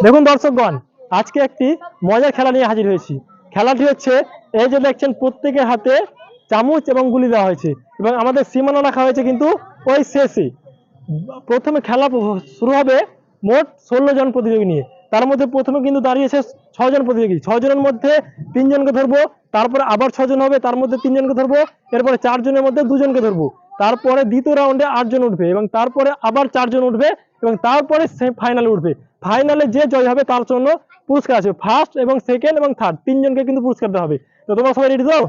দেখুন দর্শকগণ, আজকে একটি মজার খেলা নিয়ে হাজির হয়েছি। খেলাটি হচ্ছে এই যে দেখছেন, প্রত্যেকের হাতে চামচ এবং গুলি দেওয়া হয়েছে এবং আমাদের সীমানা রাখা হয়েছে কিন্তু ওই শেষে। প্রথমে খেলা শুরু হবে মোট 16 জন প্রতিযোগী নিয়ে। তার মধ্যে প্রথমে কিন্তু দাঁড়িয়েছে 6 জন প্রতিযোগী। 6 জনের মধ্যে 3 জনকে ধরবো, তারপরে আবার 6 জন হবে, তার মধ্যে 3 জনকে ধরবো, এরপরে 4 জনের মধ্যে 2 জনকে ধরবো। তারপরে দ্বিতীয় রাউন্ডে 8 জন উঠবে এবং তারপরে আবার 4 জন উঠবে এবং তারপরে ফাইনালে উঠবে। ফাইনালে যে জয় হবে তার জন্য পুরস্কার আছে। ফার্স্ট এবং সেকেন্ড এবং থার্ড 3 জনকে কিন্তু পুরস্কার দেওয়া হবে। তো তোমরা সবাই রেডি তো?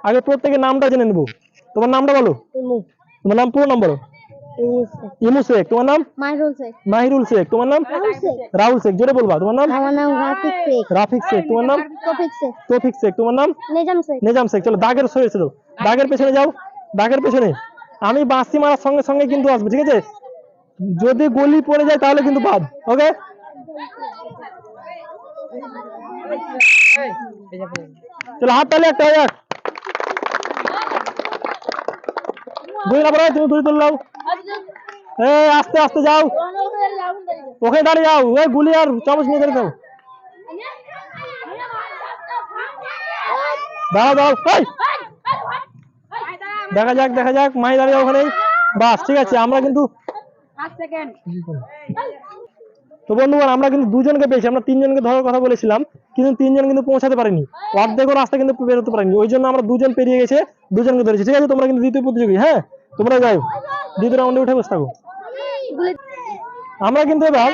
আগে প্রত্যেকের নামটা জেনে নেবো। তোমার নামটা বলো। তোমার নাম, পুরো নাম বলো। ইমু শেখ। তোমার নাম? মাহিরুল শেখ। তোমার নাম? রাহুল শেখ। জোরে বলবা। তোমার নাম? আমার নাম রাফিক শেখ। তোমার নাম? তৌফিক শেখ। তোমার নাম? নিজাম শেখ। চলো দাগের সরে ছিল, দাগের পেছনে যাও, দাগের পেছনে। আমি বাঁশি মারার সঙ্গে সঙ্গে কিন্তু আসবে, ঠিক আছে? যদি গলি পড়ে যায় তাহলে কিন্তু বাদ। ওকে, চলো হাত তালি একটা হয়ে যাক। 2 নাম্বার, তুমি 2 তুললাও। আস্তে আস্তে যাও, ওখানে দাঁড়িয়ে যাও। গুলি আর চামচ নিয়ে দাঁড়িয়ে যাও। দাঁড়াও দাঁড়াও, দেখা যাক দেখা যাক। মাই দাঁড়িয়ে ওখানে। বাস, ঠিক আছে। আমরা কিন্তু তো বন্ধুগণ, আমরা কিন্তু 2 জনকে পেয়েছি। আমরা 3 জনকে ধরার কথা বলেছিলাম, কিন্তু 3 জন কিন্তু পৌঁছাতে পারেনি। অর্ধেক রাস্তা কিন্তু বেরোতে পারেনি। ওই জন্য আমরা 2 জন পেরিয়ে গেছে, 2 জনকে ধরেছি। ঠিক আছে, তোমরা কিন্তু দ্বিতীয় প্রতিযোগী। হ্যাঁ, তোমরা যাও, দ্বিতীয় রাউন্ডে উঠে বসে থাকো। আমরা কিন্তু এবার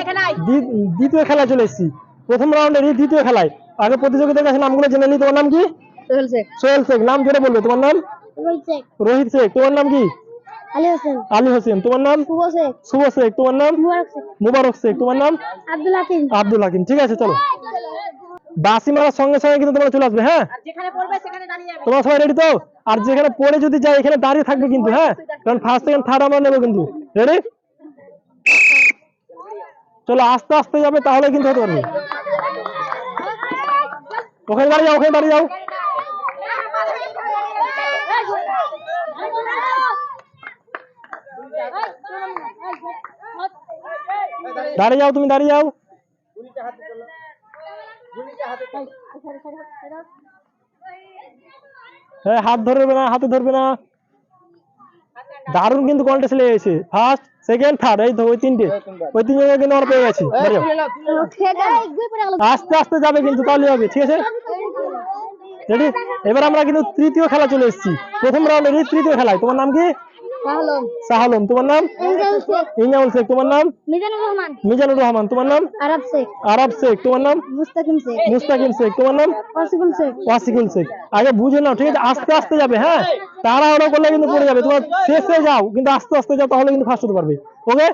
দ্বিতীয় খেলা চলে এসেছি। প্রথম রাউন্ডের দ্বিতীয় খেলায় আগে প্রতিযোগীদের কাছে নামগুলো জেনে নিই। তোমার নাম কি? সোহেল শেখ। নাম জোরে বলবে। তোমার নাম? রোহিত শেখ। তোমার নাম কি? আলী হোসেন। তোমার নাম? শুভ শেখ। তোমার নাম? মুবারক শেখ। তোমার নাম? আব্দুল হাকিম। ঠিক আছে, চলো। বাঁশি মারার সঙ্গে সঙ্গে কিন্তু তোমরা চলে আসবে। হ্যাঁ, তোমরা সবাই রেডি তো? আর যেখানে পড়ে যদি যায় এখানে দাঁড়িয়ে থাকবে কিন্তু। হ্যাঁ, কারণ ফার্স্ট সেকেন্ড থার্ড আমরা নেবো কিন্তু। রেডি? চলো, আস্তে আস্তে যাবে, তাহলে কিন্তু হতে পারবে। ওখানে দাঁড়িয়ে যাও, ওখানে দাঁড়িয়ে যাও। দাঁড়িয়ে যাও, তুমি দাঁড়িয়ে যাও। হ্যাঁ, হাত ধরবে না, হাতে ধরবে না। দারুণ কিন্তু কন্টেস্ট লেগেছে। ফার্স্ট সেকেন্ড থার্ড, এই তো ওই 3টে, ওই 3 জনের কিন্তু আমরা পেয়ে গেছি। আস্তে আস্তে যাবে কিন্তু, তাহলে হবে। ঠিক আছে, রেডি? এবার আমরা কিন্তু তৃতীয় খেলা চলে এসেছি। প্রথম রাউন্ডের তৃতীয় খেলায়। তোমার নাম কি? শাহলম। তোমার নাম? ইনাউল শেখ। তোমার নাম? মিজানুর রহমান। তোমার নাম? আরব শেখ। তোমার নাম? মুস্তাকিম শেখ। তোমার নাম? ওয়াসিকুল শেখ। আগে বুঝে নাও, ঠিক আছে? আস্তে আস্তে যাবে। হ্যাঁ, তাড়াহুড়ো করলে কিন্তু পড়ে যাবে। তোমার শেষে যাও, কিন্তু আস্তে আস্তে যাও, তাহলে কিন্তু ফার্স্ট হতে পারবে। ওকে,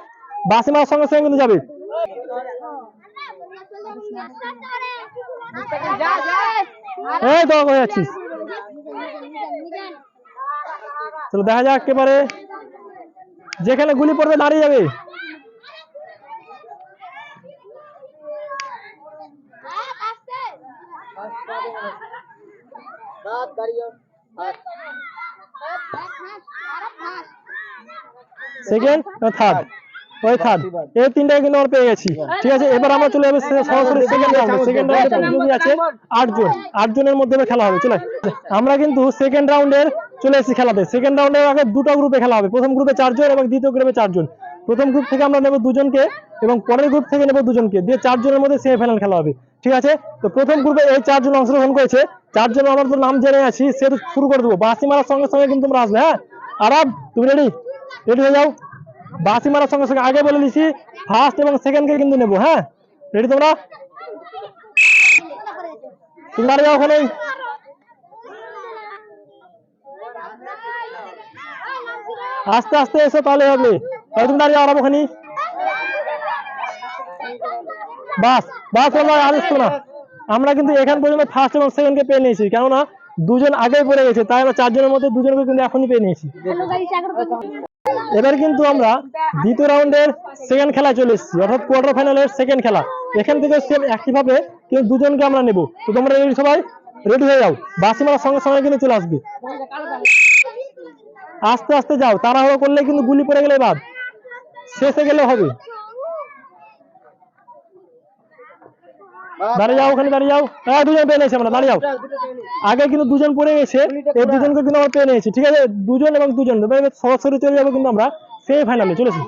বাসি মারার সঙ্গে সঙ্গে কিন্তু যাবে। এই তো হয়ে যাচ্ছিস। চলো দেখা যাক, একেবারে যেখানে গুলি পড়বে দাঁড়িয়ে যাবে। সেকেন্ড থার্ড, ওই থার্ড, এই 3টাকে কিন্তু আমরা পেয়ে গেছি। ঠিক আছে, এবার আমরা চলে যাবো সরাসরি সেকেন্ড রাউন্ডে। সেকেন্ড রাউন্ডে প্রতিযোগী আছে 8 জন। 8 জনের মধ্যে খেলা হবে। চলে, আমরা কিন্তু সেকেন্ড রাউন্ডের চলে এসেছি খেলাতে। সেকেন্ড রাউন্ডের আগে 2টা গ্রুপে খেলা হবে। প্রথম গ্রুপে 4 জন এবং দ্বিতীয় গ্রুপে 4 জন। প্রথম গ্রুপ থেকে আমরা নেব 2 জনকে এবং পরের গ্রুপ থেকে নেব 2 জনকে, দিয়ে 4 জনের মধ্যে সেমিফাইনাল খেলা হবে। ঠিক আছে, তো প্রথম গ্রুপে এই 4 জন অংশগ্রহণ করেছে। 4 জন আমার তো নাম জেনে আছি, সে শুরু করে দেবো। বাঁশি মারার সঙ্গে সঙ্গে কিন্তু তোমরা আসবে। হ্যাঁ, আরব, তুমি রেডি? রেডি হয়ে যাও। বাঁশি মারার সঙ্গে সঙ্গে আগে বলে দিচ্ছি, ফার্স্ট এবং সেকেন্ডকে কিন্তু নেবো। হ্যাঁ, রেডি তোমরা? তুমি দাঁড়িয়ে যাও ওখানে। আস্তে আস্তে এসো, তাহলে হবে। তুমি দাঁড়িয়ে যাও ওখানে। বাস বাস, আমরা আদেশ না। আমরা কিন্তু এখান পর্যন্ত ফার্স্ট এবং সেকেন্ডকে পেয়ে নিয়েছি, কেননা 2 জন আগেই পড়ে গেছে। তাই আমরা 4 জনের মধ্যে 2 জনকে কিন্তু এখনই পেয়ে নিয়েছি। এবার কিন্তু আমরা দ্বিতীয় রাউন্ডের সেকেন্ড খেলায় চলে এসেছি, অর্থাৎ কোয়ার্টার ফাইনালের সেকেন্ড খেলা। এখান থেকে সেম একইভাবে কিন্তু 2 জনকে আমরা নেব। তো তোমরা রেডি? সবাই রেডি হয়ে যাও। বাঁশি মারার সঙ্গে সঙ্গে কিন্তু চলে আসবে। আস্তে আস্তে যাও, তাড়াহুড়ো করলে কিন্তু গুলি পড়ে গেলে বাদ, শেষে গেলে হবে। দাঁড়িয়ে যাও, ওখানে দাঁড়িয়ে যাও। হ্যাঁ, দুজন পেয়ে নিয়েছি আমরা, দাঁড়িয়ে যাও। আগে কিন্তু দুজন পড়ে গেছে, এই দুজনকে কিন্তু আমরা পেয়ে নিয়েছি। ঠিক আছে, দুজন এবং দুজন এবার সরাসরি চলে যাবো কিন্তু আমরা সেমিফাইনালে চলেছি।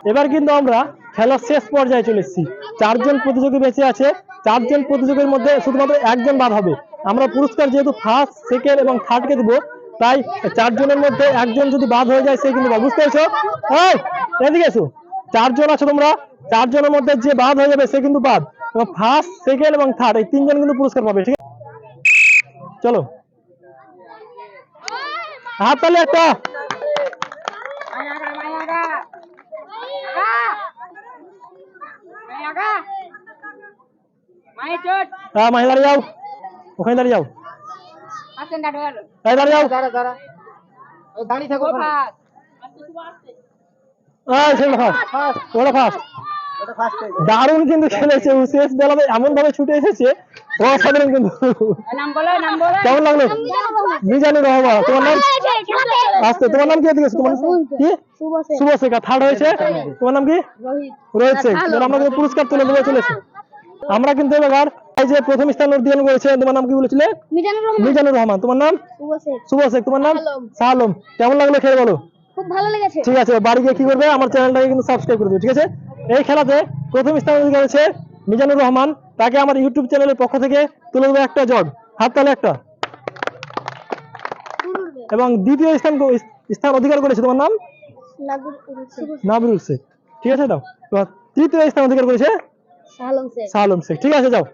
এবার কিন্তু আমরা খেলার শেষ পর্যায়ে চলে এসেছি। 4 জন প্রতিযোগী বেঁচে আছে। 4 জন প্রতিযোগীর মধ্যে শুধুমাত্র একজন বাদ হবে। আমরা পুরস্কার যেহেতু ফার্স্ট, সেকেন্ড এবং থার্ডকে দেবো, তাই 4 জনের মধ্যে একজন যদি বাদ হয়ে যায় সে কিন্তু বাদ। বুঝতে পেরেছো? এই, এদিকে এসো। 4 জন আছো তোমরা, 4 জনের মধ্যে যে বাদ হয়ে যাবে সে কিন্তু বাদ। এবং ফার্স্ট, সেকেন্ড এবং থার্ড এই 3 জন কিন্তু পুরস্কার পাবে। ঠিক আছে, চলো হাত তালে একটা। হ্যাঁ, মাহি দাঁড়িয়ে যাও, ওখানে দাঁড়িয়ে যাও। দাঁড়িয়ে যাও, দারুণ কিন্তু খেলেছে। শেষ বেলাতে এমন ভাবে ছুটে এসেছে, অসাধারণ কিন্তু। কেমন লাগলো? মিজানুর রহমান। তোমার নাম? আচ্ছা, তোমার নাম কি? তোমার কি? শুভ শেখা। থার্ড হয়েছে। তোমার নাম কি? রোহিত শেখ। আমরা কিন্তু পুরস্কার তুলে দেবো, চলেছি। আমরা কিন্তু এবার এই যে প্রথম স্থান অধিকার করেছে, তোমার নাম কি বলেছিলে? মিজানুর রহমান। তোমার নাম? শুভ শেখ। তোমার নাম? শাহ আলম। কেমন লাগলো খেলে বলো? খুব ভালো লেগেছে। ঠিক আছে, বাড়ি গিয়ে কি করবে? আমার চ্যানেলটাকে কিন্তু সাবস্ক্রাইব করে দিও। ঠিক আছে, এই খেলাতে প্রথম স্থান অধিকার করেছে মিজানুর রহমান। তাকে আমার ইউটিউব চ্যানেলের পক্ষ থেকে তুলে দেবো একটা জগ। হাত তালে একটা। এবং দ্বিতীয় স্থান অধিকার করেছে, তোমার নাম? নাবিরুল শেখ। ঠিক আছে, দাও। তৃতীয় স্থান অধিকার করেছে শাহ আলম শেখ। শাহ আলম শেখ। ঠিক আছে, যাও।